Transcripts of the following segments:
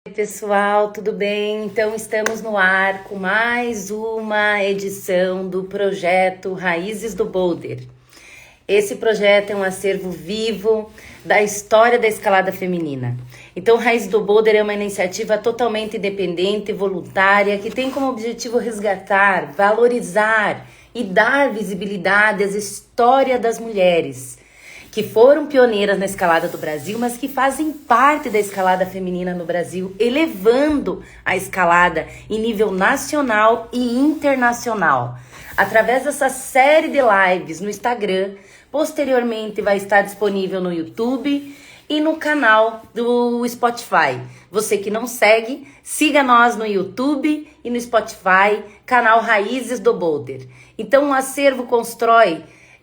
Oi, pessoal, tudo bem? Então, estamos no ar com mais uma edição do projeto Raízes do Boulder. Esse projeto é um acervo vivo da história da escalada feminina. Então, Raízes do Boulder é uma iniciativa totalmente independente e voluntária que tem como objetivo resgatar, valorizar e dar visibilidade às histórias das mulheres que foram pioneiras na escalada do Brasil, mas que fazem parte da escalada feminina no Brasil, elevando a escalada em nível nacional e internacional. Através dessa série de lives no Instagram, posteriormente vai estar disponível no YouTube e no canal do Spotify. Você que não segue, siga nós no YouTube e no Spotify, canal Raízes do Boulder. Então o acervo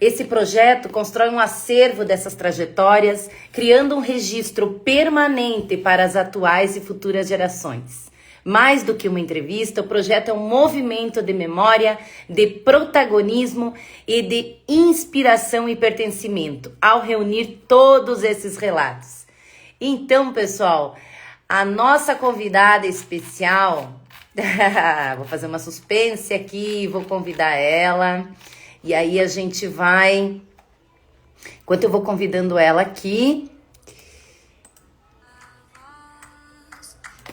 esse projeto constrói um acervo dessas trajetórias, criando um registro permanente para as atuais e futuras gerações. Mais do que uma entrevista, o projeto é um movimento de memória, de protagonismo e de inspiração e pertencimento, ao reunir todos esses relatos. Então, pessoal, a nossa convidada especial, vou fazer uma suspense aqui, vou convidar ela. E aí a gente vai, enquanto eu vou convidando ela aqui,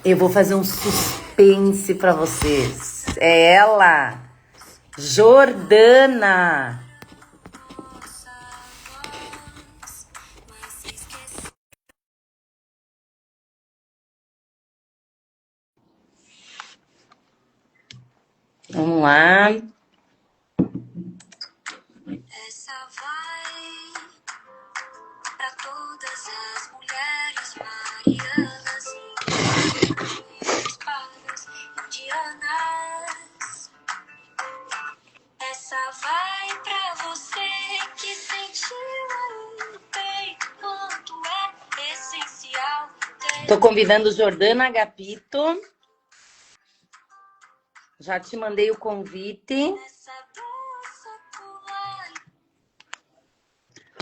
eu vou fazer um suspense para vocês. É ela, Jordana. Vamos lá. Essa vai para todas as mulheres marianas, espadas, indianas. Essa vai para você que sentiu aí no peito quanto é essencial. Tô convidando Jordana Agapito. Já te mandei o convite.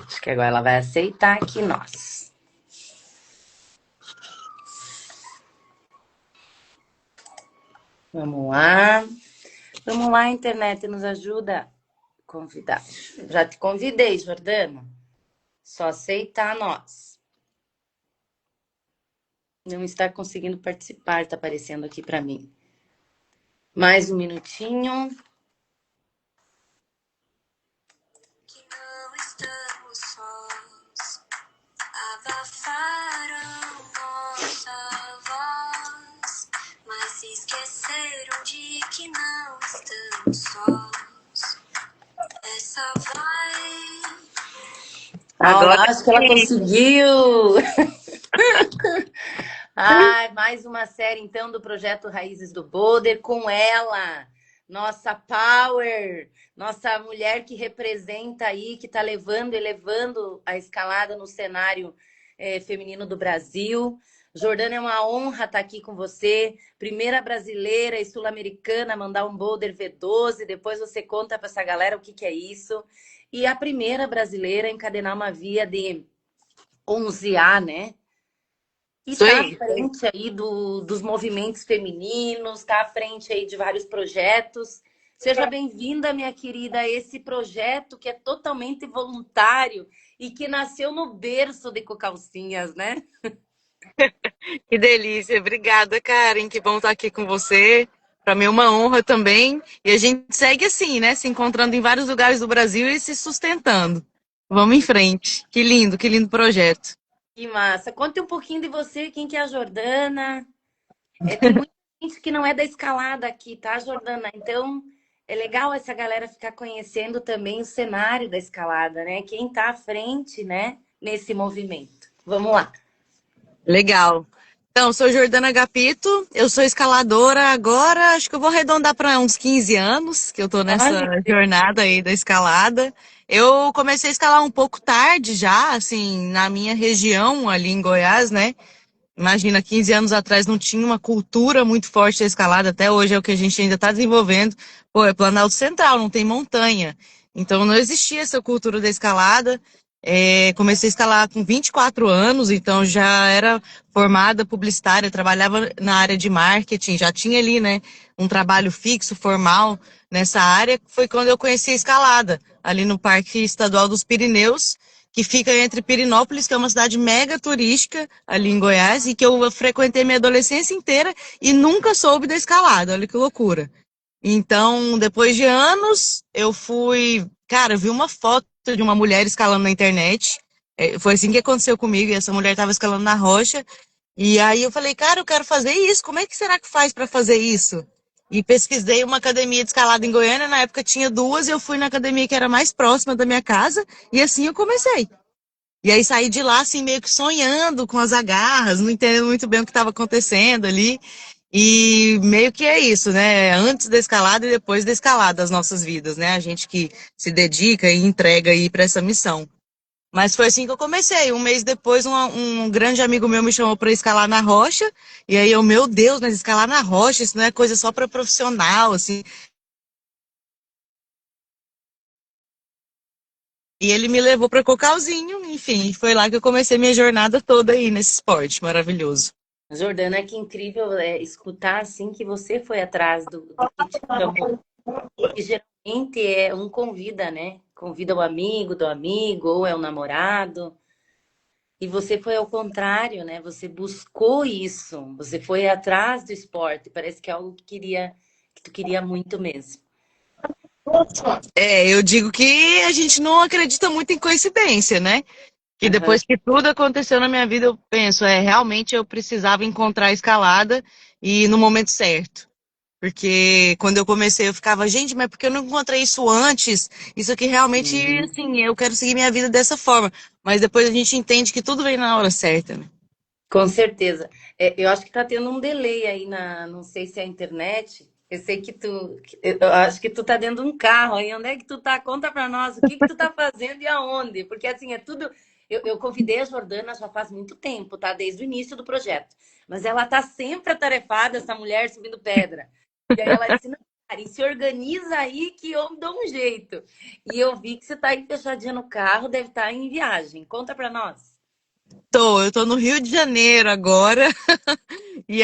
Acho que agora ela vai aceitar aqui nós. Vamos lá. Vamos lá, internet, nos ajuda a convidar. Já te convidei, Jordana. Só aceitar nós. Não está conseguindo participar, tá aparecendo aqui para mim. Mais um minutinho. Que não estamos sós, abafaram nossa voz, mas se esqueceram de que não estamos sós. Essa vai. Agora acho que ela conseguiu. Ai, mais uma série, então, do projeto Raízes do Boulder, com ela, nossa power, nossa mulher que representa aí, que está elevando a escalada no cenário feminino do Brasil. Jordana, é uma honra estar aqui com você, primeira brasileira e sul-americana a mandar um Boulder V12, depois você conta para essa galera o que é isso. E a primeira brasileira a encadenar uma via de 11A, né? E está à frente aí dos movimentos femininos, está à frente aí de vários projetos. Seja bem-vinda, minha querida, a esse projeto que é totalmente voluntário e que nasceu no berço de Cocalcinhas, né? Que delícia, obrigada, Karen, que bom estar aqui com você. Para mim é uma honra também. E a gente segue assim, né? Se encontrando em vários lugares do Brasil e se sustentando. Vamos em frente. Que lindo projeto. Que massa. Conte um pouquinho de você, quem que é a Jordana. Tem muita gente que não é da escalada aqui, tá, Jordana? Então, é legal essa galera ficar conhecendo também o cenário da escalada, né? Quem tá à frente, né, nesse movimento. Vamos lá. Legal. Então, sou Jordana Agapito, eu sou escaladora agora, acho que eu vou arredondar para uns 15 anos, que eu tô nessa Olha, jornada aí da escalada. Eu comecei a escalar um pouco tarde já, assim, na minha região ali em Goiás, né? Imagina, 15 anos atrás não tinha uma cultura muito forte da escalada, até hoje é o que a gente ainda está desenvolvendo. Pô, é Planalto Central, não tem montanha. Então não existia essa cultura da escalada. Comecei a escalar com 24 anos, então já era formada publicitária, trabalhava na área de marketing, já tinha ali, né, um trabalho fixo, formal nessa área. Foi quando eu conheci a escalada, ali no Parque Estadual dos Pirineus, que fica entre Pirinópolis, que é uma cidade mega turística ali em Goiás, e que eu frequentei minha adolescência inteira e nunca soube da escalada, olha que loucura. Então, depois de anos, eu fui. Cara, eu vi uma foto de uma mulher escalando na internet. Foi assim que aconteceu comigo. E essa mulher estava escalando na rocha. E aí eu falei, cara, eu quero fazer isso. Como é que será que faz para fazer isso? E pesquisei uma academia de escalada em Goiânia. Na época tinha duas. E eu fui na academia que era mais próxima da minha casa. E assim eu comecei. E aí saí de lá, assim, meio que sonhando com as agarras, não entendendo muito bem o que estava acontecendo ali. E meio que é isso, né? Antes da escalada e depois da escalada, as nossas vidas, né? A gente que se dedica e entrega aí para essa missão. Mas foi assim que eu comecei. Um mês depois, um grande amigo meu me chamou para escalar na rocha. E aí eu, meu Deus, mas escalar na rocha, isso não é coisa só para profissional, assim. E ele me levou para Cocalzinho, enfim, foi lá que eu comecei minha jornada toda aí nesse esporte maravilhoso. Jordana, que incrível escutar assim que você foi atrás do que te chamou. Porque geralmente é um convida, né? Convida o amigo do amigo, ou é o namorado. E você foi ao contrário, né? Você buscou isso. Você foi atrás do esporte. Parece que é algo que tu queria muito mesmo. Eu digo que a gente não acredita muito em coincidência, né? Que Aham. depois que tudo aconteceu na minha vida, eu penso, realmente eu precisava encontrar a escalada e no momento certo. Porque quando eu comecei, eu ficava, gente, mas por que eu não encontrei isso antes? Isso aqui realmente, Uhum. assim, eu quero seguir minha vida dessa forma. Mas depois a gente entende que tudo vem na hora certa, né? Com certeza. Eu acho que tá tendo um delay aí não sei se é a internet. Eu sei eu acho que tu tá dentro de um carro aí. Onde é que tu tá? Conta pra nós o que que tu tá fazendo e aonde? Porque assim, é tudo. Eu convidei a Jordana já faz muito tempo, tá? Desde o início do projeto. Mas ela tá sempre atarefada, essa mulher subindo pedra. E aí ela disse, não, cara, e se organiza aí que eu dou um jeito. E eu vi que você tá aí fechadinha no carro, deve estar em viagem. Conta pra nós. Eu tô no Rio de Janeiro agora. E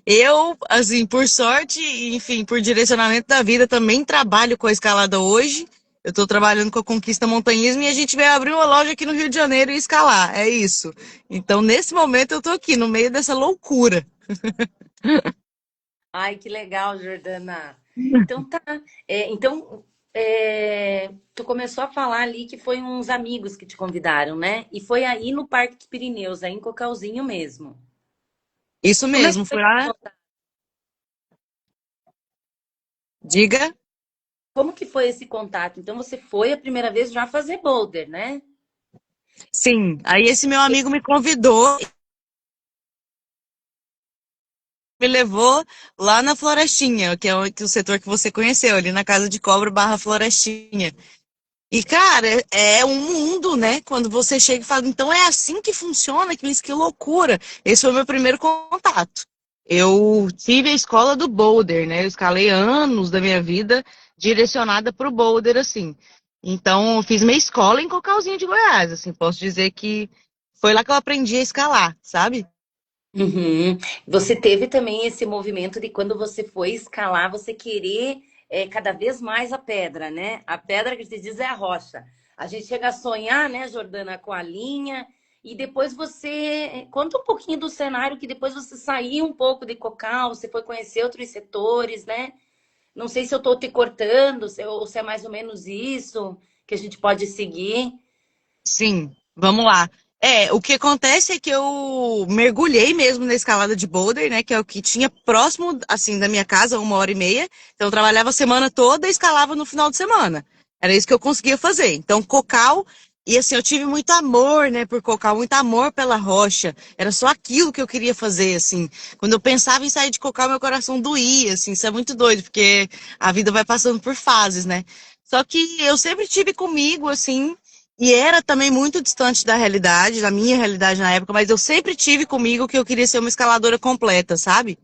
eu, assim, por sorte, enfim, por direcionamento da vida, também trabalho com a escalada hoje. Eu estou trabalhando com a Conquista Montanhismo e a gente vai abrir uma loja aqui no Rio de Janeiro e escalar. É isso. Então, nesse momento, eu estou aqui, no meio dessa loucura. Ai, que legal, Jordana. Então tá. Tu começou a falar ali que foi uns amigos que te convidaram, né? E foi aí no Parque dos Pirineus, aí em Cocalzinho mesmo. Isso Como é que mesmo, foi foi esse lá. contato? Diga. Como que foi esse contato? Então você foi a primeira vez já fazer boulder, né? Sim. Aí esse meu amigo me convidou, me levou lá na Florestinha, que é o setor que você conheceu, ali na Casa de Cobra barra Florestinha. E, cara, é um mundo, né? Quando você chega e fala, então é assim que funciona, que loucura. Esse foi o meu primeiro contato. Eu tive a escola do boulder, né? Eu escalei anos da minha vida direcionada para o boulder, assim. Então, eu fiz minha escola em Cocalzinho de Goiás, assim. Posso dizer que foi lá que eu aprendi a escalar, sabe? Uhum. Você teve também esse movimento de quando você foi escalar, você querer cada vez mais a pedra, né? A pedra que se diz é a rocha. A gente chega a sonhar, né, Jordana, com a linha, e depois você conta um pouquinho do cenário que depois você saiu um pouco de Cocal, você foi conhecer outros setores, né? Não sei se eu estou te cortando, ou se é mais ou menos isso que a gente pode seguir. Sim, vamos lá. O que acontece é que eu mergulhei mesmo na escalada de boulder, né? Que é o que tinha próximo, assim, da minha casa, 1 hora e meia. Então, eu trabalhava a semana toda e escalava no final de semana. Era isso que eu conseguia fazer. Então, Cocal, e assim, eu tive muito amor, né, por Cocal, muito amor pela rocha. Era só aquilo que eu queria fazer, assim. Quando eu pensava em sair de Cocal, meu coração doía, assim. Isso é muito doido, porque a vida vai passando por fases, né? Só que eu sempre tive comigo, assim, e era também muito distante da realidade, da minha realidade na época, mas eu sempre tive comigo que eu queria ser uma escaladora completa, sabe?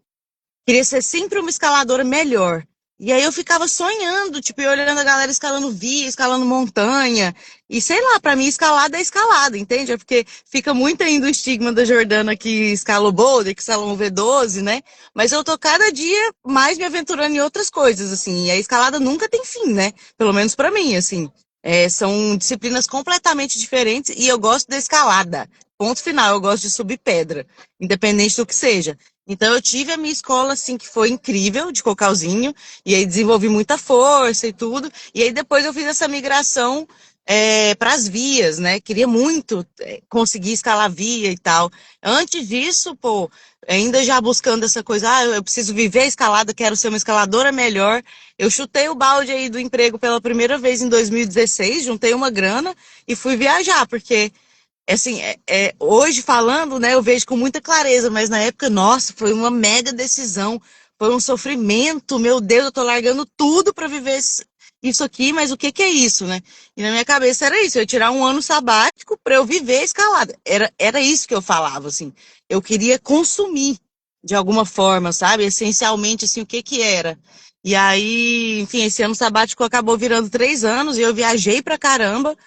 Queria ser sempre uma escaladora melhor. E aí eu ficava sonhando, tipo, e olhando a galera escalando via, escalando montanha. E sei lá, pra mim escalada é escalada, entende? É porque fica muito ainda o estigma da Jordana que escala o boulder, que escala um V12, né? Mas eu tô cada dia mais me aventurando em outras coisas, assim. E a escalada nunca tem fim, né? Pelo menos pra mim, assim. É, são disciplinas completamente diferentes e eu gosto da escalada. Ponto final, eu gosto de subir pedra, independente do que seja. Então eu tive a minha escola, assim, que foi incrível, de cocalzinho. E aí desenvolvi muita força e tudo. E aí depois eu fiz essa migração para as vias, né? Queria muito conseguir escalar via e tal. Antes disso, pô, ainda já buscando essa coisa, eu preciso viver a escalada, quero ser uma escaladora melhor. Eu chutei o balde aí do emprego pela primeira vez em 2016, juntei uma grana e fui viajar, porque assim, hoje falando, né, eu vejo com muita clareza, mas na época, nossa, foi uma mega decisão, foi um sofrimento, meu Deus, eu tô largando tudo para viver isso aqui, mas o que que é isso, né? E na minha cabeça era isso, eu ia tirar um ano sabático para eu viver a escalada. Era isso que eu falava, assim. Eu queria consumir de alguma forma, sabe? Essencialmente, assim, o que que era. E aí, enfim, esse ano sabático acabou virando 3 anos e eu viajei pra caramba.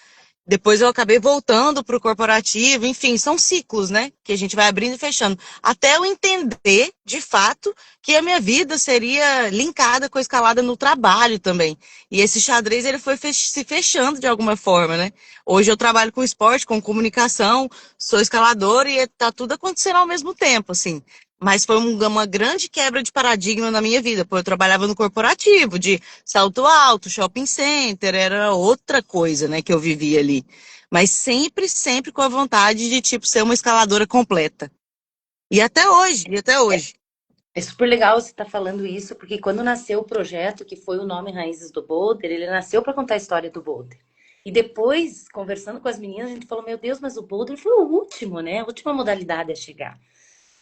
Depois eu acabei voltando para o corporativo, enfim, são ciclos, né? Que a gente vai abrindo e fechando. Até eu entender, de fato, que a minha vida seria linkada com a escalada no trabalho também. E esse xadrez, ele foi se fechando de alguma forma, né? Hoje eu trabalho com esporte, com comunicação, sou escaladora e tá tudo acontecendo ao mesmo tempo, assim. Mas foi uma grande quebra de paradigma na minha vida, porque eu trabalhava no corporativo, de salto alto, shopping center, era outra coisa, né, que eu vivia ali. Mas sempre, sempre com a vontade de, tipo, ser uma escaladora completa. E até hoje, e até hoje. É super legal você estar falando isso, porque quando nasceu o projeto, que foi o nome Raízes do Boulder, ele nasceu para contar a história do Boulder. E depois, conversando com as meninas, a gente falou: Meu Deus, mas o Boulder foi o último, né? A última modalidade a chegar.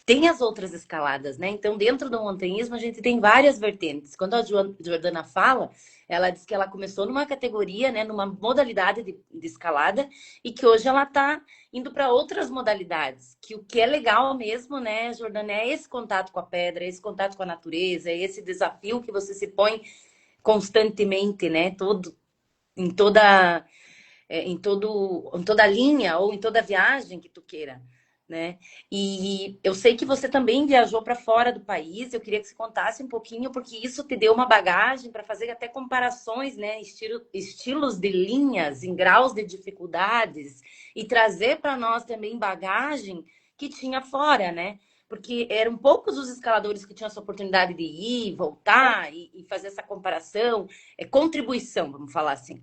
Tem as outras escaladas, né? Então, dentro do montanhismo, a gente tem várias vertentes. Quando a Jordana fala, ela diz que ela começou numa categoria, né, numa modalidade de escalada, e que hoje ela está indo para outras modalidades. Que o que é legal mesmo, né, Jordana, é esse contato com a pedra, esse contato com a natureza, é esse desafio que você se põe constantemente, né? Todo, em toda em toda linha ou em toda viagem que tu queira, né? E eu sei que você também viajou para fora do país. Eu queria que você contasse um pouquinho, porque isso te deu uma bagagem para fazer até comparações, né? Estilos de linhas, em graus de dificuldades, e trazer para nós também bagagem que tinha fora, né? Porque eram poucos os escaladores que tinham essa oportunidade de ir, voltar e fazer essa comparação, contribuição, vamos falar assim.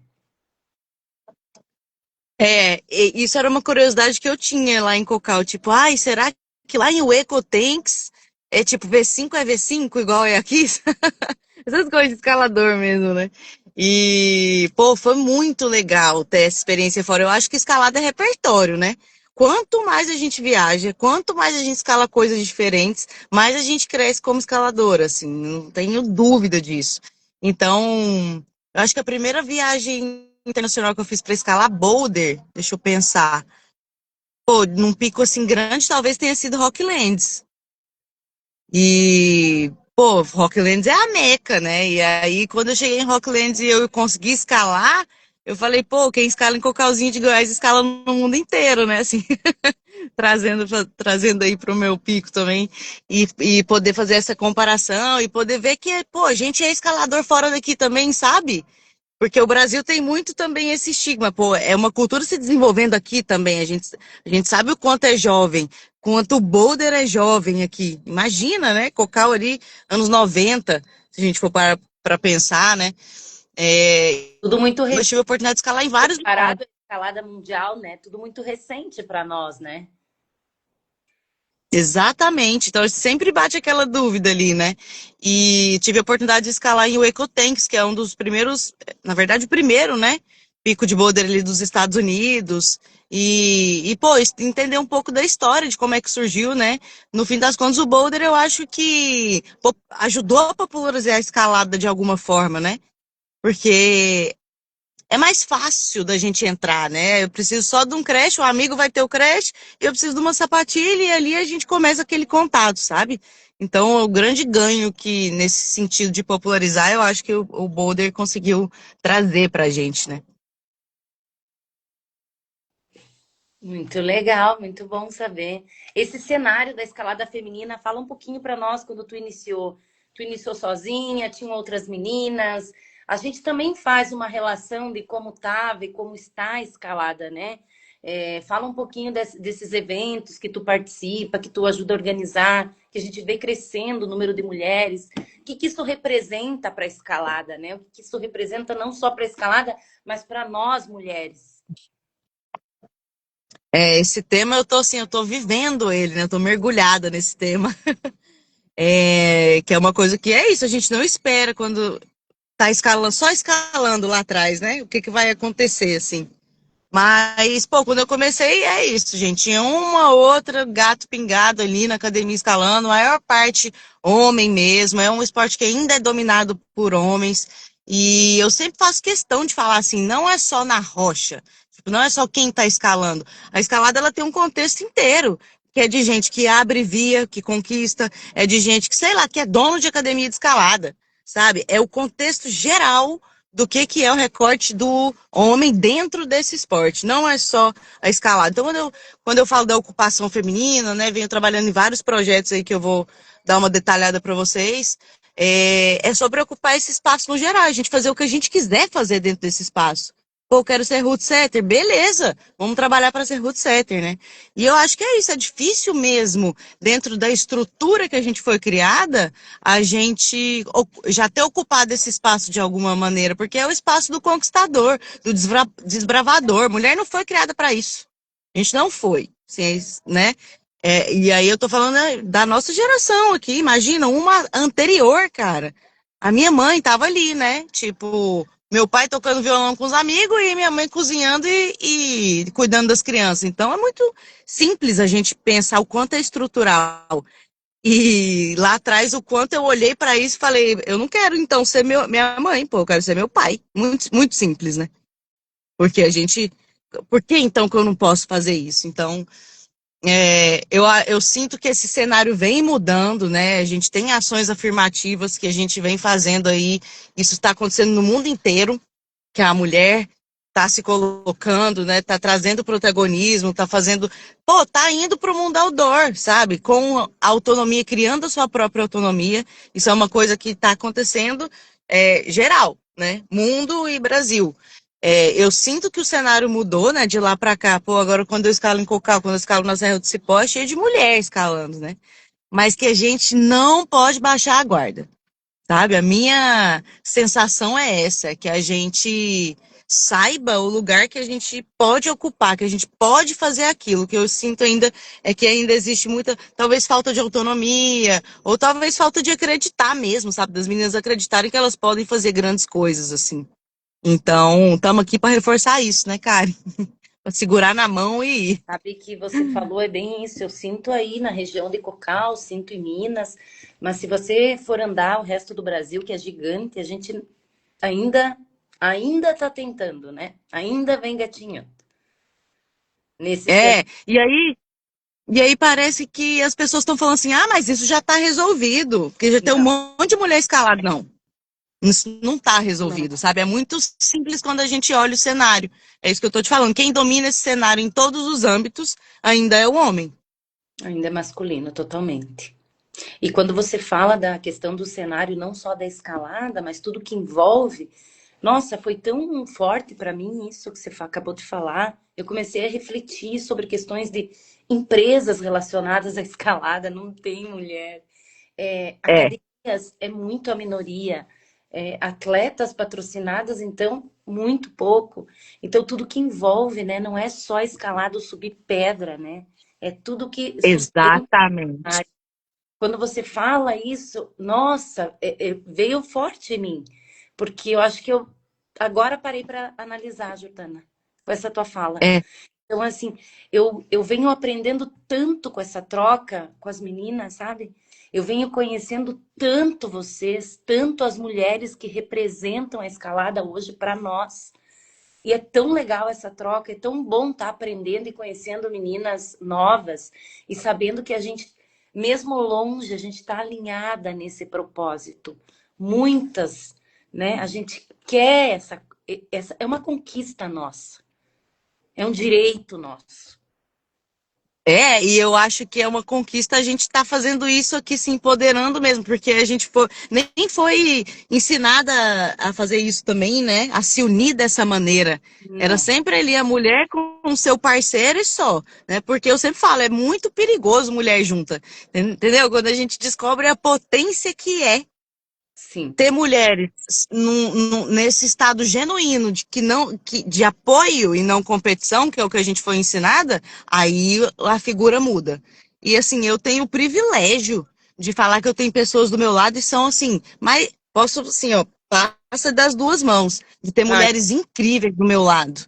Isso era uma curiosidade que eu tinha lá em Cocal, tipo, ai, será que lá em Ueco Tanks é tipo V5 é V5 igual é aqui? Essas coisas de escalador mesmo, né? E, pô, foi muito legal ter essa experiência fora. Eu acho que escalada é repertório, né? Quanto mais a gente viaja, quanto mais a gente escala coisas diferentes, mais a gente cresce como escalador, assim, não tenho dúvida disso. Então, eu acho que a primeira viagem internacional que eu fiz para escalar boulder, deixa eu pensar, pô, num pico assim grande, talvez tenha sido Rocklands. E, pô, Rocklands é a meca, né? E aí, quando eu cheguei em Rocklands e eu consegui escalar, eu falei, pô, quem escala em Cocalzinho de Goiás escala no mundo inteiro, né? Assim, trazendo aí pro meu pico também. E poder fazer essa comparação e poder ver que, pô, a gente é escalador fora daqui também, sabe? Porque o Brasil tem muito também esse estigma, pô, é uma cultura se desenvolvendo aqui também, a gente sabe o quanto é jovem, quanto o boulder é jovem aqui. Imagina, né? Cocal ali, anos 90, se a gente for para pensar, né? Tudo muito Eu tive a oportunidade de escalar em vários lugares. comparado à escalada mundial, né? Tudo muito recente para nós, né? Exatamente, então sempre bate aquela dúvida ali, né? E tive a oportunidade de escalar em Waco Tanks, que é um dos primeiros, na verdade, o primeiro, né? Pico de boulder ali dos Estados Unidos. Pô, entender um pouco da história, de como é que surgiu, né? No fim das contas, o boulder eu acho que ajudou a popularizar a escalada de alguma forma, né? Porque é mais fácil da gente entrar, né? Eu preciso só de um creche, o amigo vai ter o creche, eu preciso de uma sapatilha e ali a gente começa aquele contato, sabe? Então, o grande ganho que, nesse sentido de popularizar, eu acho que o Boulder conseguiu trazer pra gente, né? Muito legal, muito bom saber. Esse cenário da escalada feminina, fala um pouquinho para nós quando tu iniciou. Tu iniciou sozinha, tinham outras meninas. A gente também faz uma relação de como estava e como está a escalada, né? Fala um pouquinho desses eventos que tu participa, que tu ajuda a organizar, que a gente vê crescendo o número de mulheres. O que que isso representa para a escalada, né? O que que isso representa não só para a escalada, mas para nós mulheres. Esse tema eu tô assim, eu tô vivendo ele, né? Eu tô mergulhada nesse tema. Que é uma coisa que é isso, a gente não espera quando tá escalando, só escalando lá atrás, né? O que que vai acontecer, assim. Mas, pô, quando eu comecei, é isso, gente. Tinha uma outra gato pingado ali na academia escalando, a maior parte homem mesmo. É um esporte que ainda é dominado por homens. E eu sempre faço questão de falar assim, não é só na rocha. Tipo, não é só quem tá escalando. A escalada, ela tem um contexto inteiro. Que é de gente que abre via, que conquista. É de gente que, sei lá, que é dono de academia de escalada. Sabe? É o contexto geral do que é o recorte do homem dentro desse esporte. Não é só a escalada. Então, quando eu falo da ocupação feminina, né, venho trabalhando em vários projetos aí que eu vou dar uma detalhada para vocês, sobre ocupar esse espaço no geral, a gente fazer o que a gente quiser fazer dentro desse espaço. Pô, eu quero ser root setter, beleza, vamos trabalhar para ser root setter, né? E eu acho que é isso, é difícil mesmo, dentro da estrutura que a gente foi criada, a gente já ter ocupado esse espaço de alguma maneira, porque é o espaço do conquistador, do desbravador. Mulher não foi criada para isso. A gente não foi, né? E aí eu tô falando, né, da nossa geração aqui. Imagina, uma anterior, cara. A minha mãe tava ali, né? Tipo, meu pai tocando violão com os amigos e minha mãe cozinhando e cuidando das crianças. Então é muito simples a gente pensar o quanto é estrutural. E lá atrás, o quanto eu olhei para isso e falei, eu não quero então ser minha mãe, pô, eu quero ser meu pai. Muito, muito simples, né? Porque a gente. Por que então que eu não posso fazer isso? Então, eu sinto que esse cenário vem mudando, né? A gente tem ações afirmativas que a gente vem fazendo aí. Isso está acontecendo no mundo inteiro, que a mulher tá se colocando, né? Tá trazendo protagonismo, tá fazendo, pô, tá indo pro mundo outdoor, sabe? Com a autonomia, criando a sua própria autonomia. Isso é uma coisa que tá acontecendo geral, né? Mundo e Brasil. Eu sinto que o cenário mudou, né? De lá pra cá. Pô, agora quando eu escalo em Cocal, quando eu escalo na Serra do Cipó, é cheio de mulher escalando, né? Mas que a gente não pode baixar a guarda. Sabe? A minha sensação é essa, que a gente saiba o lugar que a gente pode ocupar, que a gente pode fazer aquilo. O que eu sinto ainda é que ainda existe muita, talvez falta de autonomia, ou talvez falta de acreditar mesmo, sabe? Das meninas acreditarem que elas podem fazer grandes coisas, assim. Então, estamos aqui para reforçar isso, né, Karen? Para segurar na mão e ir. Sabe que você falou é bem isso. Eu sinto aí na região de Cocal, sinto em Minas, mas se você for andar o resto do Brasil, que é gigante, a gente ainda ainda está tentando, né? Ainda vem gatinhando nesse cenário. É, e aí parece que as pessoas estão falando assim, ah, mas isso já está resolvido, porque já tem um Não, monte de mulher escalada. Não, isso não está não, resolvido, sabe? É muito simples quando a gente olha o cenário. É isso que eu estou te falando. Quem domina esse cenário em todos os âmbitos ainda é o homem. ainda é masculino totalmente. E quando você fala da questão do cenário, não só da escalada, mas tudo que envolve, nossa, foi tão forte para mim isso que você acabou de falar. Eu comecei a refletir sobre questões de empresas relacionadas à escalada, não tem mulher. É, Academias é muito a minoria. Atletas patrocinadas, então, muito pouco. Então, tudo que envolve, né? Não é só escalada ou subir pedra, né? É tudo que sustenta. exatamente. Quando você fala isso, nossa, veio forte em mim. Porque eu acho que eu agora parei para analisar, Jordana, com essa tua fala. É, Então, assim, eu venho aprendendo tanto com essa troca com as meninas, sabe? Eu venho conhecendo tanto vocês, tanto as mulheres que representam a escalada hoje para nós. E é tão legal essa troca, é tão bom estar aprendendo e conhecendo meninas novas e sabendo que a gente, mesmo longe, a gente está alinhada nesse propósito. Muitas, né? A gente quer essa é uma conquista nossa, é um direito nosso. É, e eu acho que é uma conquista a gente estar fazendo isso aqui, se empoderando mesmo, porque a gente nem foi ensinada a fazer isso também, né? A se unir dessa maneira. Era Não, sempre ali a mulher com o seu parceiro e só, né? Porque eu sempre falo, é muito perigoso mulher junta, entendeu? Quando a gente descobre a potência que é sim, ter mulheres nesse estado genuíno de que não de apoio e não competição, que é o que a gente foi ensinada, aí a figura muda. E assim, eu tenho o privilégio de falar que eu tenho pessoas do meu lado e são assim, mas posso assim, ó, passa das duas mãos, de ter ai, mulheres incríveis do meu lado.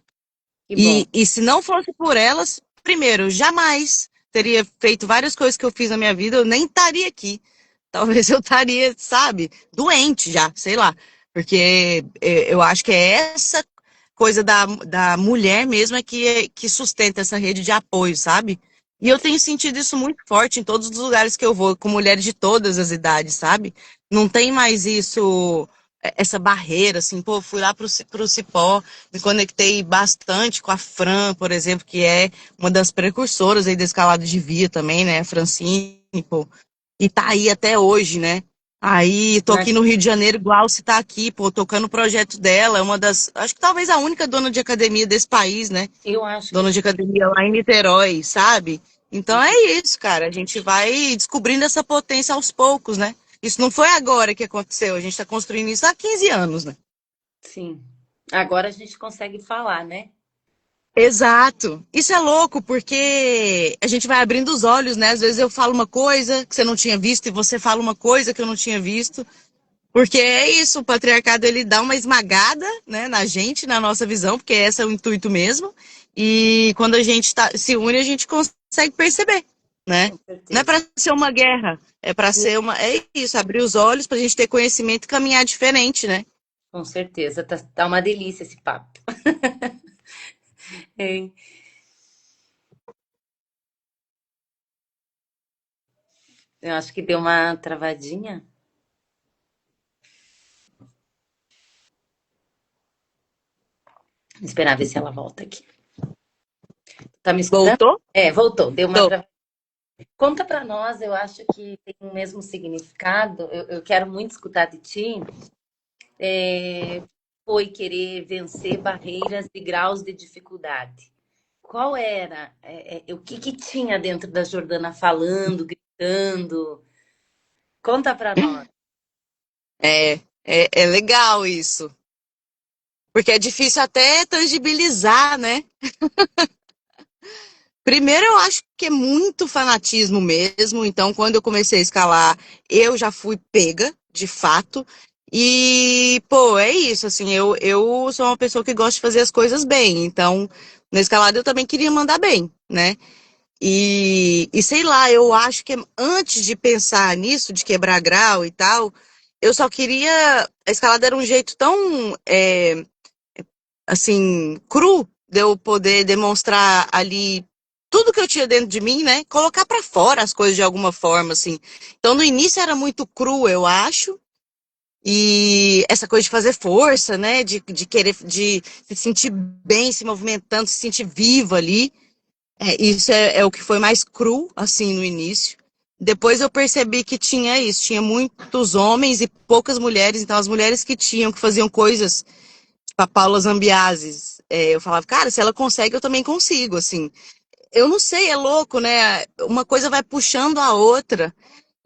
que bom. E se não fosse por elas, primeiro, jamais teria feito várias coisas que eu fiz na minha vida, eu nem estaria aqui. Talvez eu estaria, sabe, doente já, sei lá. Porque eu acho que é essa coisa da mulher mesmo que sustenta essa rede de apoio, sabe? E eu tenho sentido isso muito forte em todos os lugares que eu vou, com mulheres de todas as idades, sabe? Não tem mais isso, essa barreira, assim, pô, fui lá pro Cipó, me conectei bastante com a Fran, por exemplo, que é uma das precursoras aí da escalada de via também, né? Francine, pô. E tá aí até hoje, né? Aí, tô aqui no Rio de Janeiro, Glauce tá aqui, pô, tocando o projeto dela, é uma das, acho que talvez a única dona de academia desse país, né? Eu acho que Dona de academia lá em Niterói, sabe? Então é isso, cara, a gente vai descobrindo essa potência aos poucos, né? Isso não foi agora que aconteceu, a gente tá construindo isso há 15 anos, né? sim. Agora a gente consegue falar, né? Exato. Isso é louco, porque a gente vai abrindo os olhos, né? Às vezes eu falo uma coisa que você não tinha visto e você fala uma coisa que eu não tinha visto. Porque é isso, o patriarcado ele dá uma esmagada, né, na gente, na nossa visão, porque esse é o intuito mesmo. E quando a gente se une, a gente consegue perceber, né? Com Não é certeza. para ser uma guerra, é para ser uma. É isso, abrir os olhos para a gente ter conhecimento e caminhar diferente, né? Com certeza. Tá uma delícia esse papo. É. Eu acho que deu uma travadinha. Vou esperar ver se ela volta aqui. Tá me escutando? Voltou? É, voltou. Deu uma Tô. travadinha. Conta pra nós, eu acho que tem o mesmo significado. Eu quero muito escutar de ti. Foi querer vencer barreiras e graus de dificuldade. Qual era? O que que tinha dentro da Jordana falando, gritando? Conta pra nós. É legal isso. Porque é difícil até tangibilizar, né? Primeiro, eu acho que é muito fanatismo mesmo. Então, quando eu comecei a escalar, eu já fui pega, de fato. E, pô, é isso, assim, eu sou uma pessoa que gosta de fazer as coisas bem. Então, na escalada eu também queria mandar bem, né? E sei lá, eu acho que antes de pensar nisso, de quebrar grau e tal, eu só queria. A escalada era um jeito tão, assim, cru de eu poder demonstrar ali tudo que eu tinha dentro de mim, né? Colocar pra fora as coisas de alguma forma, assim. Então, no início era muito cru, eu acho. E essa coisa de fazer força, né? De querer, de se sentir bem, se movimentando, se sentir viva ali. Isso é o que foi mais cru, assim, no início. Depois eu percebi que tinha isso, tinha muitos homens e poucas mulheres. Então, as mulheres que tinham, que faziam coisas a Paula Zambiases. Eu falava, cara, se ela consegue, eu também consigo, assim. Eu não sei, é louco, né? Uma coisa vai puxando a outra.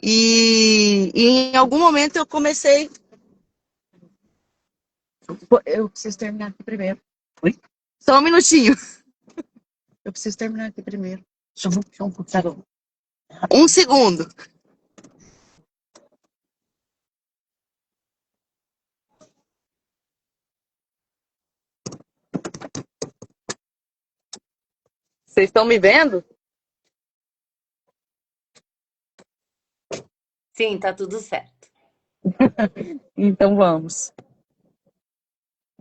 E em algum momento eu comecei. Pô, eu preciso terminar aqui primeiro. Oi? Só um minutinho. Eu preciso terminar aqui primeiro. Só um pouquinho. Tá bom. Um segundo. Vocês estão me vendo? Sim, tá tudo certo. Então vamos.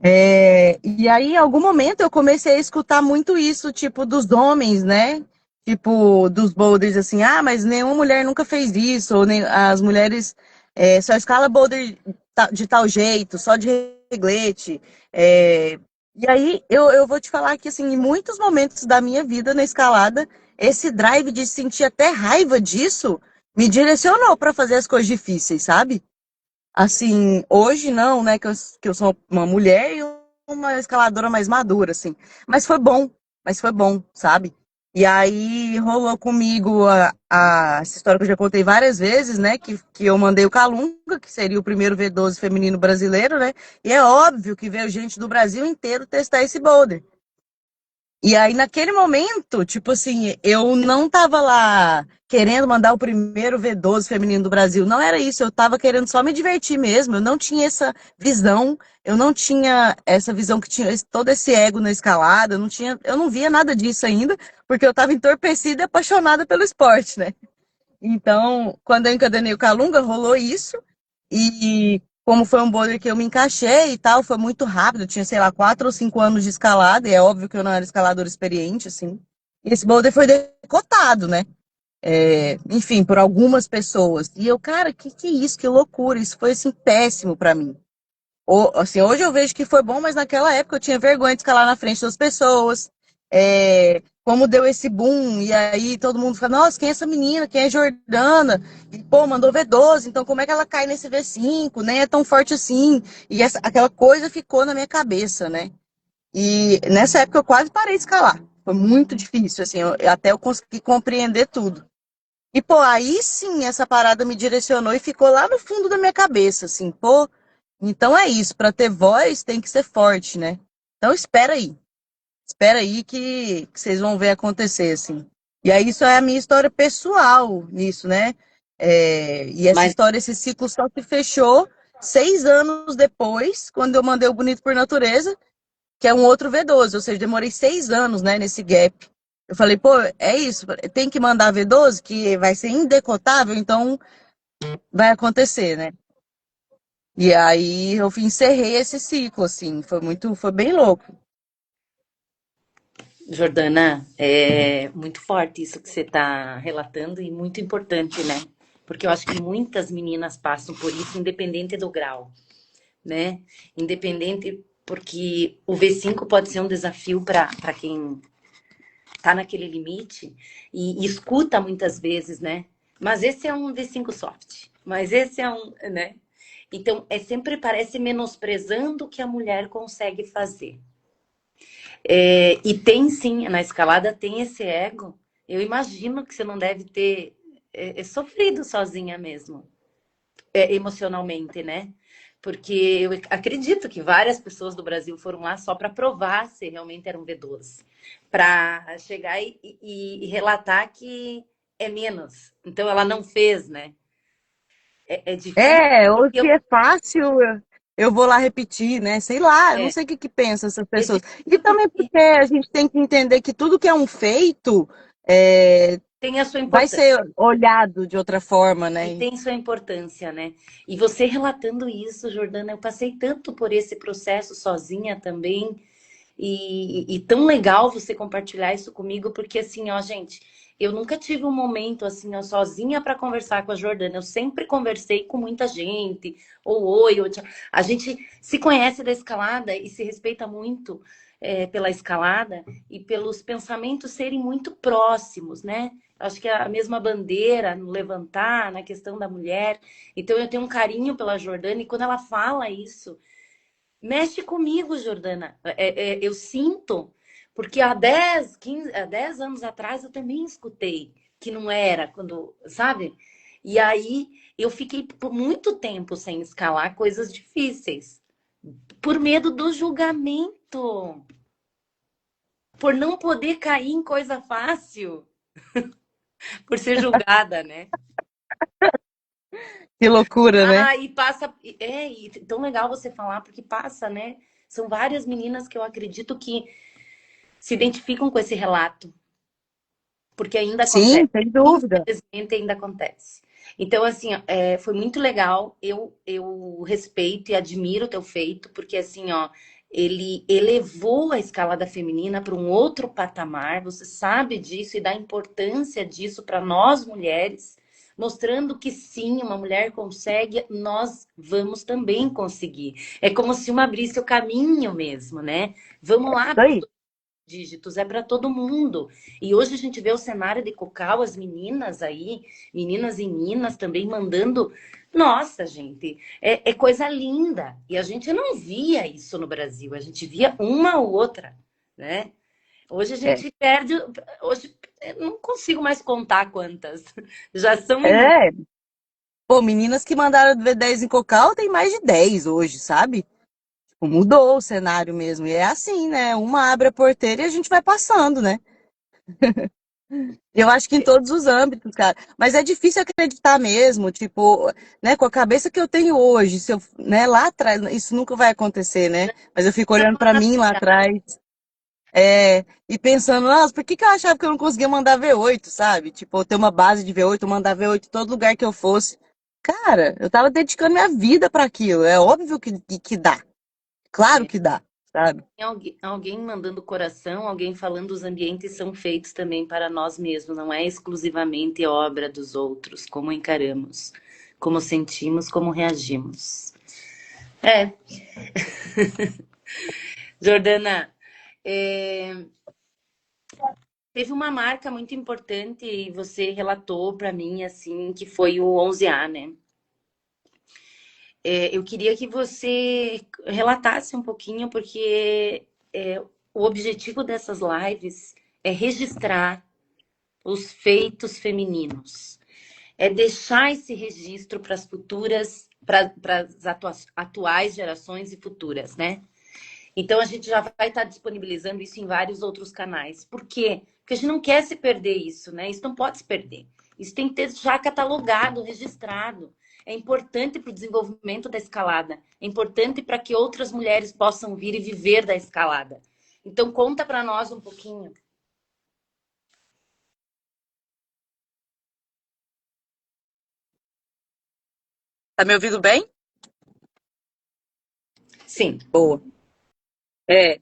E aí, em algum momento, eu comecei a escutar muito isso, tipo, dos homens, né? Tipo, dos boulders, assim, ah, mas nenhuma mulher nunca fez isso, ou nem, as mulheres só escala boulder de tal jeito, só de reglete. É, e aí, eu vou te falar que, assim, em muitos momentos da minha vida na escalada, esse drive de sentir até raiva disso me direcionou para fazer as coisas difíceis, sabe? Assim, hoje não, né? Que eu sou uma mulher e uma escaladora mais madura, assim. Mas foi bom, mas foi bom, sabe? E aí rolou comigo essa história que eu já contei várias vezes, né? Que eu mandei o Calunga, que seria o primeiro V12 feminino brasileiro, né? E é óbvio que veio gente do Brasil inteiro testar esse boulder. E aí, naquele momento, tipo assim, eu não tava lá querendo mandar o primeiro V12 feminino do Brasil. Não era isso, eu tava querendo só me divertir mesmo. Eu não tinha essa visão, eu não tinha essa visão que tinha todo esse ego na escalada, eu não via nada disso ainda, porque eu tava entorpecida e apaixonada pelo esporte, né? Então, quando eu encadenei o Calunga, rolou isso. E como foi um boulder que eu me encaixei e tal, foi muito rápido. Eu tinha, sei lá, 4 ou 5 anos de escalada. E é óbvio que eu não era escalador experiente, assim. E esse boulder foi decotado, né? Enfim, por algumas pessoas. E eu, cara, que é isso? Que loucura. Isso foi, assim, péssimo pra mim. Assim, hoje eu vejo que foi bom, mas naquela época eu tinha vergonha de escalar na frente das pessoas. Como deu esse boom, e aí todo mundo fala, nossa, quem é essa menina? Quem é Jordana? E, pô, mandou V12, então como é que ela cai nesse V5? Nem é tão forte assim. E aquela coisa ficou na minha cabeça, né? E nessa época eu quase parei de escalar. Foi muito difícil, assim, até eu conseguir compreender tudo. E, pô, aí sim essa parada me direcionou e ficou lá no fundo da minha cabeça, assim, pô, então é isso, para ter voz tem que ser forte, né? Então espera aí que vocês vão ver acontecer, assim. E aí isso é a minha história pessoal nisso, né? E essa Mas, história, esse ciclo só se fechou 6 anos depois, quando eu mandei o Bonito por Natureza, que é um outro V12, ou seja, demorei 6 anos, né, nesse gap. Eu falei, pô, é isso, tem que mandar V12, que vai ser indecotável, então vai acontecer, né? E aí eu encerrei esse ciclo, assim, foi bem louco. Jordana, é muito forte isso que você está relatando e muito importante, né? Porque eu acho que muitas meninas passam por isso, independente do grau, né? Independente, porque o V5 pode ser um desafio para quem está naquele limite e escuta muitas vezes, né? Mas esse é um V5 soft, mas esse é um, né? Então, é sempre parece menosprezando o que a mulher consegue fazer. E tem sim, na escalada tem esse ego. Eu imagino que você não deve ter sofrido sozinha mesmo, emocionalmente, né? Porque eu acredito que várias pessoas do Brasil foram lá só para provar se realmente eram V12, para chegar e relatar que é menos. Então ela não fez, né? É difícil. Ou Eu, se é fácil, eu vou lá repetir, né? Sei lá, eu não é, sei o que pensam essas é pessoas. E difícil também porque porque a gente tem que entender que tudo que é um feito é, tem a sua vai importância. ser olhado de outra forma, E né? tem sua importância, né? E você relatando isso, Jordana, eu passei tanto por esse processo sozinha também. E tão legal você compartilhar isso comigo, porque assim, ó, gente, eu nunca tive um momento assim, ó, sozinha para conversar com a Jordana. Eu sempre conversei com muita gente, ou oi, ou tchau. A gente se conhece da escalada e se respeita muito pela escalada e pelos pensamentos serem muito próximos, né? Acho que é a mesma bandeira no levantar, na questão da mulher. Então eu tenho um carinho pela Jordana e quando ela fala isso, mexe comigo, Jordana. Eu sinto, porque há 10, 15, há 10 anos atrás eu também escutei que não era, quando, sabe? E aí eu fiquei por muito tempo sem escalar coisas difíceis, por medo do julgamento, por não poder cair em coisa fácil, por ser julgada, né? Que loucura, né? Ah, e passa. E tão legal você falar, porque passa, né? São várias meninas que eu acredito que se identificam com esse relato, porque ainda Sim, acontece. sem dúvida. Infelizmente, ainda acontece. Então, assim, ó, foi muito legal. Eu respeito e admiro o teu feito, porque, assim, ó, ele elevou a escalada feminina para um outro patamar. Você sabe disso e da importância disso para nós mulheres, mostrando que sim, uma mulher consegue, nós vamos também conseguir. É como se uma abrisse o caminho mesmo, né? Vamos lá, Isso aí. dígitos, é para todo mundo. E hoje a gente vê o cenário de Cocal, as meninas aí, meninas e meninas também mandando. Nossa, gente, é coisa linda. E a gente não via isso no Brasil, a gente via uma ou outra, né? Hoje a É. gente perde. Hoje eu não consigo mais contar quantas. Já são inúmeras. É. Pô, meninas que mandaram V10 em Cocal tem mais de 10 hoje, sabe? Tipo, mudou o cenário mesmo. E é assim, né? Uma abre a porteira e a gente vai passando, né? Eu acho que em todos os âmbitos, cara. Mas é difícil acreditar mesmo, tipo, né, com a cabeça que eu tenho hoje, se eu, né, lá atrás, isso nunca vai acontecer, né? Mas eu fico olhando pra mim lá atrás, e pensando, nossa, por que que eu achava que eu não conseguia mandar V8, sabe? Tipo, eu ter uma base de V8, mandar V8 em todo lugar que eu fosse. Cara, eu tava dedicando minha vida pra aquilo. É óbvio que dá. Claro que dá, sabe? Tem alguém mandando coração, alguém falando os ambientes são feitos também para nós mesmos, não é exclusivamente obra dos outros, como encaramos, como sentimos, como reagimos. É, Jordana, é, teve uma marca muito importante e você relatou para mim, assim, que foi o 11A, né? Eu queria que você relatasse um pouquinho, porque o objetivo dessas lives é registrar os feitos femininos. É deixar esse registro para as futuras, para as atuais gerações e futuras, né? Então a gente já vai estar disponibilizando isso em vários outros canais. Por quê? Porque a gente não quer se perder isso, né? Isso não pode se perder. Isso tem que ter já catalogado, registrado. É importante para o desenvolvimento da escalada. É importante para que outras mulheres possam vir e viver da escalada. Então conta para nós um pouquinho. Tá me ouvindo bem? Sim. Boa. É,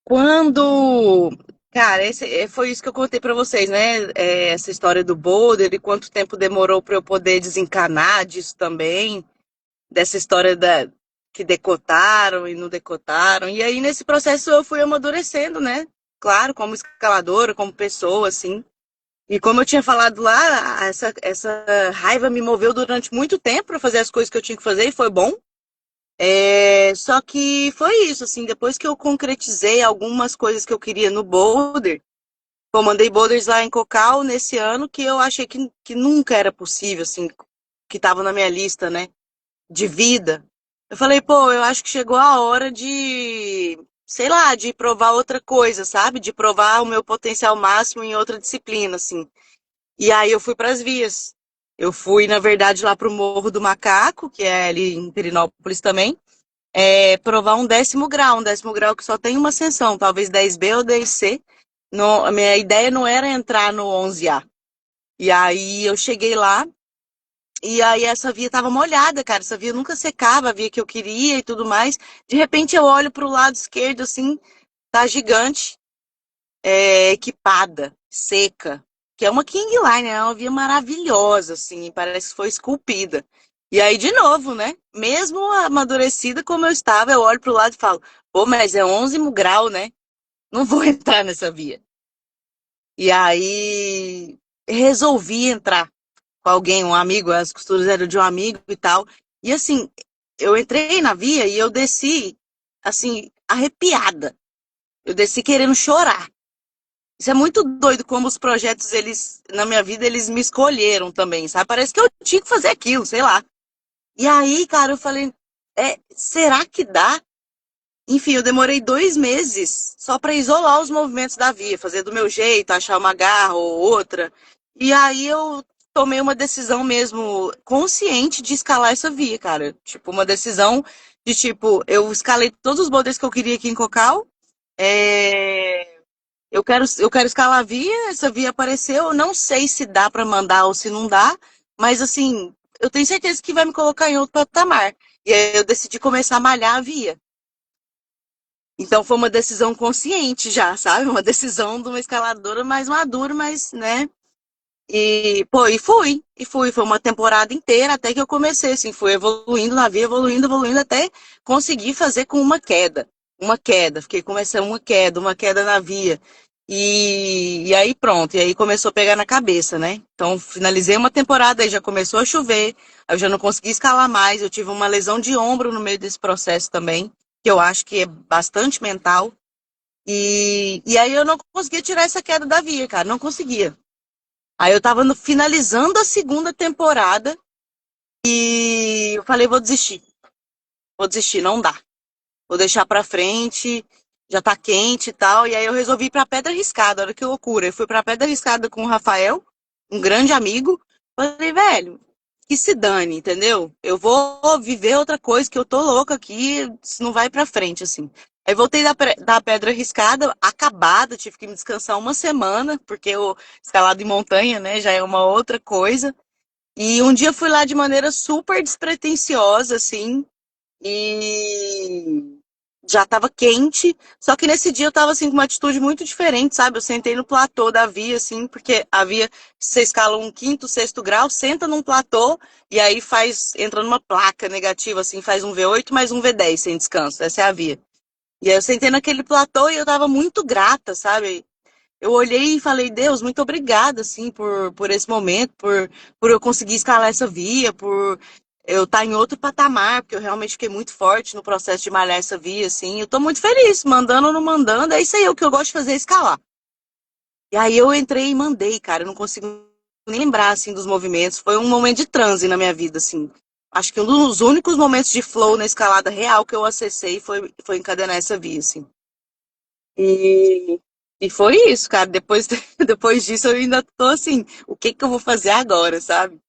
quando. Cara, foi isso que eu contei pra vocês, né? Essa história do boulder e quanto tempo demorou pra eu poder desencanar disso também, dessa história que decotaram e não decotaram. E aí, nesse processo, eu fui amadurecendo, né? Claro, como escaladora, como pessoa, assim. E como eu tinha falado lá, essa raiva me moveu durante muito tempo pra fazer as coisas que eu tinha que fazer e foi bom. Só que foi isso, assim, depois que eu concretizei algumas coisas que eu queria no boulder, eu mandei boulders lá em Cocal nesse ano que eu achei que nunca era possível, assim, que tava na minha lista, né, de vida. Eu falei, pô, eu acho que chegou a hora de, sei lá, de provar outra coisa, sabe? De provar o meu potencial máximo em outra disciplina, assim. E aí eu fui para as vias. Eu fui, na verdade, lá pro Morro do Macaco, que é ali em Pirinópolis também, provar um décimo grau que só tem uma ascensão, talvez 10B ou 10C. A minha ideia não era entrar no 11A. E aí eu cheguei lá, e aí essa via tava molhada, cara. Essa via nunca secava, a via que eu queria e tudo mais. De repente eu olho pro lado esquerdo, assim, tá gigante, equipada, seca. Que é uma King Line, é uma via maravilhosa, assim, parece que foi esculpida. E aí, de novo, né? Mesmo amadurecida como eu estava, eu olho pro lado e falo, pô, mas é 11 grau, né? Não vou entrar nessa via. E aí, resolvi entrar com alguém, um amigo, as costuras eram de um amigo e tal. E assim, eu entrei na via e eu desci, assim, arrepiada. Eu desci querendo chorar. Isso é muito doido como os projetos, eles, na minha vida, eles me escolheram também, sabe? Parece que eu tinha que fazer aquilo, sei lá. E aí, cara, eu falei, será que dá? Enfim, eu demorei 2 meses só para isolar os movimentos da via, fazer do meu jeito, achar uma garra ou outra. E aí eu tomei uma decisão mesmo consciente de escalar essa via, cara. Tipo, uma decisão de tipo, eu escalei todos os boulders que eu queria aqui em Cocal. Eu quero escalar a via, essa via apareceu. Eu não sei se dá para mandar ou se não dá, mas assim, eu tenho certeza que vai me colocar em outro patamar. E aí eu decidi começar a malhar a via. Então foi uma decisão consciente já, sabe? Uma decisão de uma escaladora mais madura, mas, né? E, pô, e fui. Foi uma temporada inteira até que eu comecei, assim, fui evoluindo na via, evoluindo, evoluindo, até conseguir fazer com uma queda. Uma queda. Fiquei começando uma queda na via. E aí pronto, e aí começou a pegar na cabeça, né? Então finalizei uma temporada, aí já começou a chover, aí eu já não consegui escalar mais, eu tive uma lesão de ombro no meio desse processo também, que eu acho que é bastante mental. E aí eu não conseguia tirar essa queda da via, cara, não conseguia. Aí eu tava finalizando a segunda temporada e eu falei, vou desistir, não dá. Vou deixar pra frente, já tá quente e tal. E aí eu resolvi ir pra Pedra Riscada, olha que loucura. Eu fui pra Pedra Riscada com o Rafael, um grande amigo. Falei, velho, que se dane, entendeu? Eu vou viver outra coisa, que eu tô louca aqui, isso não vai pra frente, assim. Aí voltei da Pedra Riscada, acabada, tive que me descansar uma semana, porque o escalado em montanha, né, já é uma outra coisa. E um dia fui lá de maneira super despretensiosa, assim, e já estava quente, só que nesse dia eu estava assim com uma atitude muito diferente, sabe? Eu sentei no platô da via, assim, porque a via, você escala um quinto, sexto grau, senta num platô e aí entra numa placa negativa, assim, faz um V8 mais um V10 sem descanso, essa é a via. E aí eu sentei naquele platô e eu estava muito grata, sabe? Eu olhei e falei, Deus, muito obrigada, assim, por esse momento, por eu conseguir escalar essa via, por eu estar em outro patamar, porque eu realmente fiquei muito forte no processo de malhar essa via, assim. Eu tô muito feliz, mandando ou não mandando, é isso aí, o que eu gosto de fazer é escalar. E aí eu entrei e mandei, cara, eu não consigo nem lembrar, assim, dos movimentos. Foi um momento de transe na minha vida, assim. Acho que um dos únicos momentos de flow na escalada real que eu acessei foi encadenar essa via, assim. E, e foi isso, cara. Depois, depois disso, eu ainda tô assim, o que que eu vou fazer agora, sabe?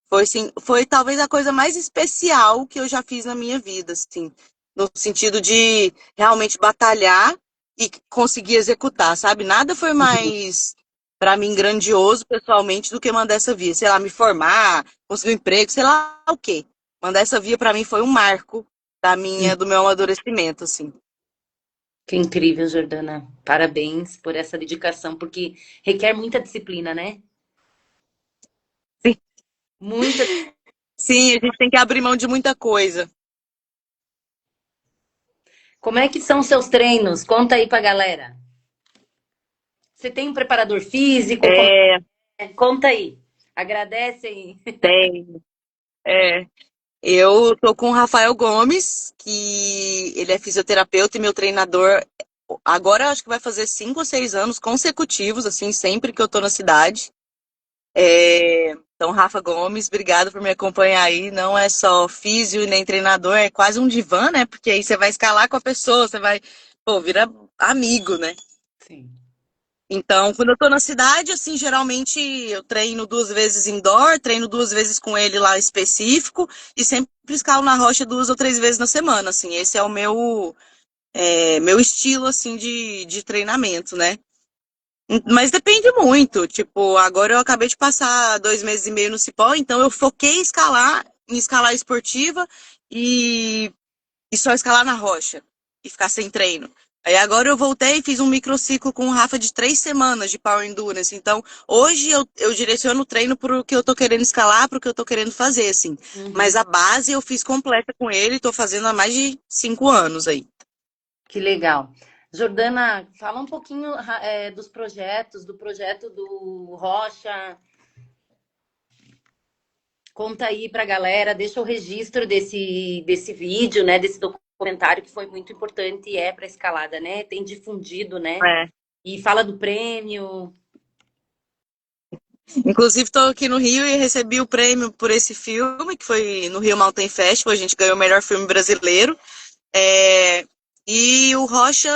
Foi assim, foi talvez a coisa mais especial que eu já fiz na minha vida, assim, no sentido de realmente batalhar e conseguir executar, sabe? Nada foi mais para mim grandioso pessoalmente do que mandar essa via, sei lá, me formar, conseguir um emprego, sei lá o quê. Mandar essa via para mim foi um marco do meu amadurecimento, assim. Que incrível, Jordana. Parabéns por essa dedicação, porque requer muita disciplina, né? Muita. Sim, a gente tem que abrir mão de muita coisa. Como é que são seus treinos? Conta aí pra galera. Você tem um preparador físico? É, Conta aí. Agradece aí. tem. É. Eu tô com o Rafael Gomes, que ele é fisioterapeuta e meu treinador. Agora eu acho que vai fazer 5 ou 6 anos consecutivos, assim, sempre que eu tô na cidade. Então, Rafa Gomes, obrigado por me acompanhar aí. Não é só físio e nem treinador, é quase um divã, né? Porque aí você vai escalar com a pessoa, você vai, pô, vira amigo, né? Sim. Então, quando eu tô na cidade, assim, geralmente eu treino 2 vezes indoor, treino 2 vezes com ele lá específico e sempre escalo na rocha 2 ou 3 vezes na semana, assim. Esse é o meu estilo, assim, de treinamento, né? Mas depende muito. Tipo, agora eu acabei de passar 2 meses e meio no Cipó, então eu foquei em escalar esportiva e e só escalar na rocha e ficar sem treino. Aí agora eu voltei e fiz um microciclo com o Rafa de 3 semanas de Power Endurance. Então, hoje eu direciono o treino para o que eu tô querendo escalar, para o que eu tô querendo fazer, assim. Mas Uhum. a base eu fiz completa com ele, tô fazendo há mais de 5 anos aí. Que legal. Jordana, fala um pouquinho dos projetos, do projeto do Rocha. Conta aí pra galera, deixa o registro desse vídeo, né? Desse documentário que foi muito importante e é para escalada, né? Tem difundido, né? É. E fala do prêmio. Inclusive, estou aqui no Rio e recebi o prêmio por esse filme, que foi no Rio Mountain Festival. A gente ganhou o melhor filme brasileiro. É, e o Rocha,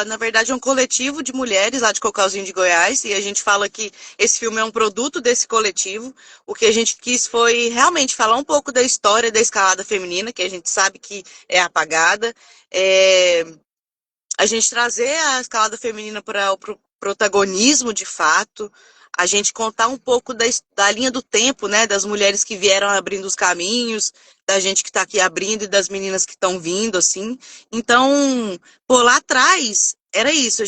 na verdade, é um coletivo de mulheres lá de Cocalzinho de Goiás, e a gente fala que esse filme é um produto desse coletivo. O que a gente quis foi realmente falar um pouco da história da escalada feminina, que a gente sabe que é apagada. É, a gente trazer a escalada feminina para o protagonismo de fato, a gente contar um pouco da linha do tempo, né? Das mulheres que vieram abrindo os caminhos, da gente que está aqui abrindo e das meninas que estão vindo, assim. Então, pô, lá atrás era isso.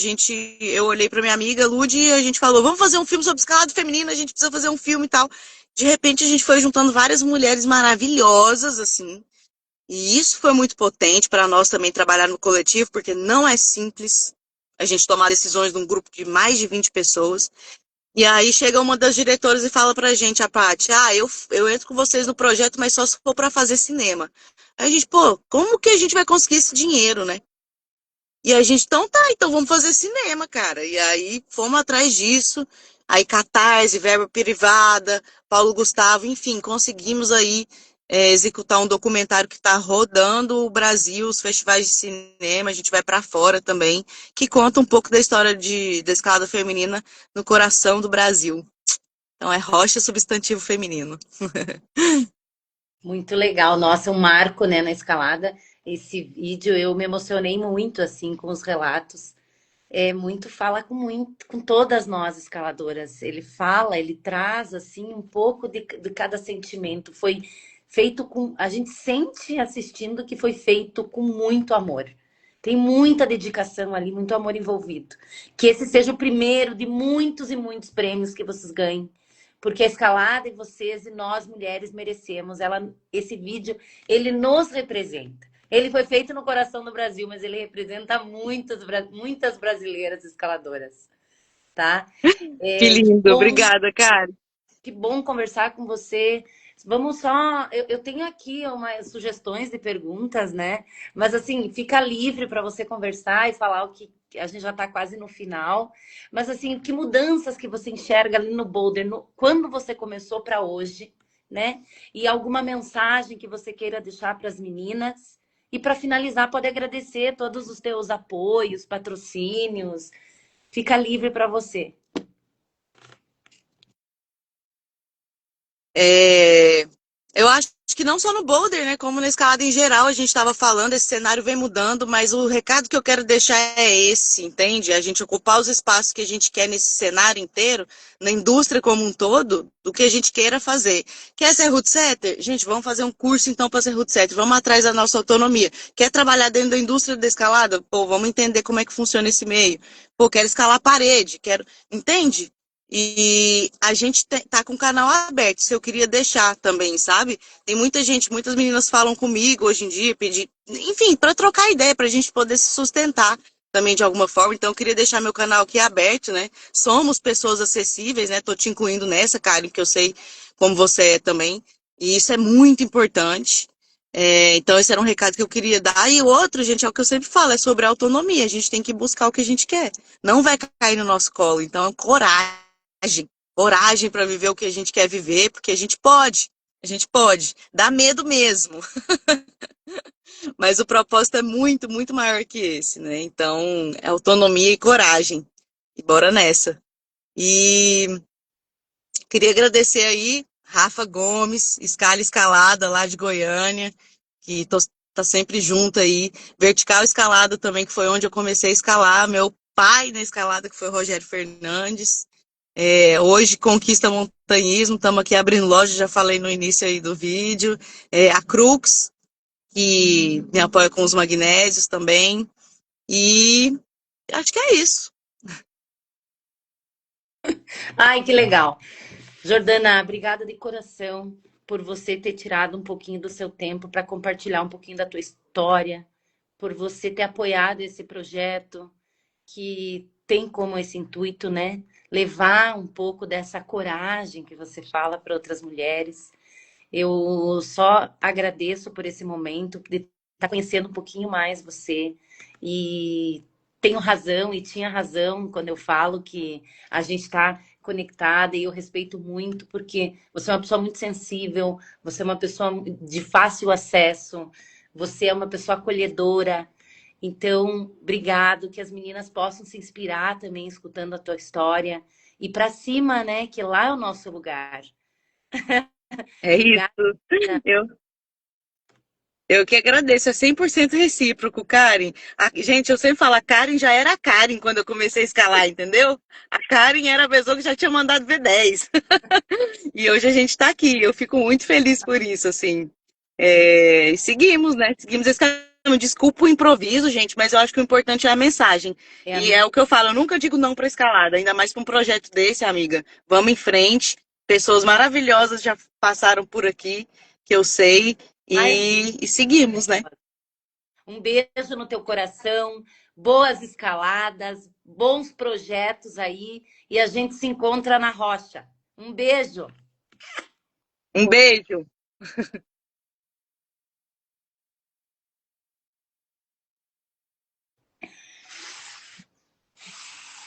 Eu olhei para minha amiga Lud e a gente falou, vamos fazer um filme sobre escalada feminina, a gente precisa fazer um filme e tal. De repente a gente foi juntando várias mulheres maravilhosas, assim. E isso foi muito potente para nós também trabalhar no coletivo, porque não é simples a gente tomar decisões num grupo de mais de 20 pessoas. E aí chega uma das diretoras e fala pra gente, a Paty, eu entro com vocês no projeto, mas só se for pra fazer cinema. Aí a gente, pô, como que a gente vai conseguir esse dinheiro, né? E a gente, então tá, então vamos fazer cinema, cara. E aí fomos atrás disso. Aí Catarse, verba privada, Paulo Gustavo, enfim, conseguimos aí executar um documentário que está rodando o Brasil, os festivais de cinema, a gente vai para fora também, que conta um pouco da história da escalada feminina no coração do Brasil. Então é rocha substantivo feminino. Muito legal, nossa, um marco, né, na escalada. Esse vídeo eu me emocionei muito assim com os relatos. É muito fala com todas nós escaladoras. Ele fala, ele traz assim um pouco de cada sentimento. Foi feito com, a gente sente assistindo que foi feito com muito amor. Tem muita dedicação ali, muito amor envolvido. Que esse seja o primeiro de muitos e muitos prêmios que vocês ganhem. Porque a escalada e vocês e nós mulheres merecemos. Esse vídeo, ele nos representa. Ele foi feito no coração do Brasil, mas ele representa muitas brasileiras escaladoras, tá? Que lindo, obrigada, cara. Que bom conversar com você. Vamos só. Eu tenho aqui umas sugestões de perguntas, né? Mas assim, fica livre para você conversar e falar o que a gente já está quase no final. Mas assim, que mudanças que você enxerga ali no Boulder, quando você começou para hoje, né? E alguma mensagem que você queira deixar para as meninas. E para finalizar, pode agradecer todos os teus apoios, patrocínios. Fica livre para você. Eu acho que não só no Boulder, né? Como na escalada em geral, a gente estava falando, esse cenário vem mudando, mas o recado que eu quero deixar é esse, entende? A gente ocupar os espaços que a gente quer nesse cenário inteiro, na indústria como um todo, do que a gente queira fazer. Quer ser root setter? Gente, vamos fazer um curso então para ser root setter, vamos atrás da nossa autonomia. Quer trabalhar dentro da indústria da escalada? Pô, vamos entender como é que funciona esse meio. Pô, quero escalar a parede, quero. Entende? E a gente tá com o canal aberto, se eu queria deixar também, sabe? Tem muita gente, muitas meninas falam comigo hoje em dia, pedir, enfim, para trocar ideia, pra gente poder se sustentar também de alguma forma. Então eu queria deixar meu canal aqui aberto, né? Somos pessoas acessíveis, né? Tô te incluindo nessa, Karen, que eu sei como você é também. E isso é muito importante. Então esse era um recado que eu queria dar. E o outro, gente, é o que eu sempre falo, é sobre a autonomia. A gente tem que buscar o que a gente quer. Não vai cair no nosso colo. Então, coragem para viver o que a gente quer viver, porque a gente pode, dá medo mesmo, mas o propósito é muito, muito maior que esse, né? Então, é autonomia e coragem, e bora nessa. E queria agradecer aí, Rafa Gomes, Escala Escalada, lá de Goiânia, que tá sempre junto aí, Vertical Escalada também, que foi onde eu comecei a escalar, meu pai na escalada, que foi o Rogério Fernandes. Hoje conquista montanhismo, estamos aqui abrindo loja, já falei no início aí do vídeo. A Crux, que me apoia com os magnésios também. E acho que é isso. Ai, que legal. Jordana, obrigada de coração por você ter tirado um pouquinho do seu tempo para compartilhar um pouquinho da tua história, por você ter apoiado esse projeto que tem como esse intuito, né, levar um pouco dessa coragem que você fala para outras mulheres. Eu só agradeço por esse momento, de estar conhecendo um pouquinho mais você e tenho razão e tinha razão quando eu falo que a gente está conectada e eu respeito muito porque você é uma pessoa muito sensível, você é uma pessoa de fácil acesso, você é uma pessoa acolhedora. Então, obrigado, que as meninas possam se inspirar também escutando a tua história e para cima, né, que lá é o nosso lugar. É isso. Obrigada. Eu, Eu que agradeço, é 100% recíproco, Karen. Gente, eu sempre falo, a Karen já era a Karen quando eu comecei a escalar, entendeu? A Karen era a pessoa que já tinha mandado V10. E hoje a gente tá aqui, eu fico muito feliz por isso, assim. E seguimos, né? Seguimos esse caminho. Desculpa o improviso, gente, mas eu acho que o importante é a mensagem. É a E é o que eu falo, eu nunca digo não para escalada, ainda mais para um projeto desse, amiga. Vamos em frente. Pessoas maravilhosas já passaram por aqui, que eu sei, Ai, e seguimos, né? um beijo no teu coração, boas escaladas, bons projetos aí e a gente se encontra na rocha. Um beijo. Um beijo.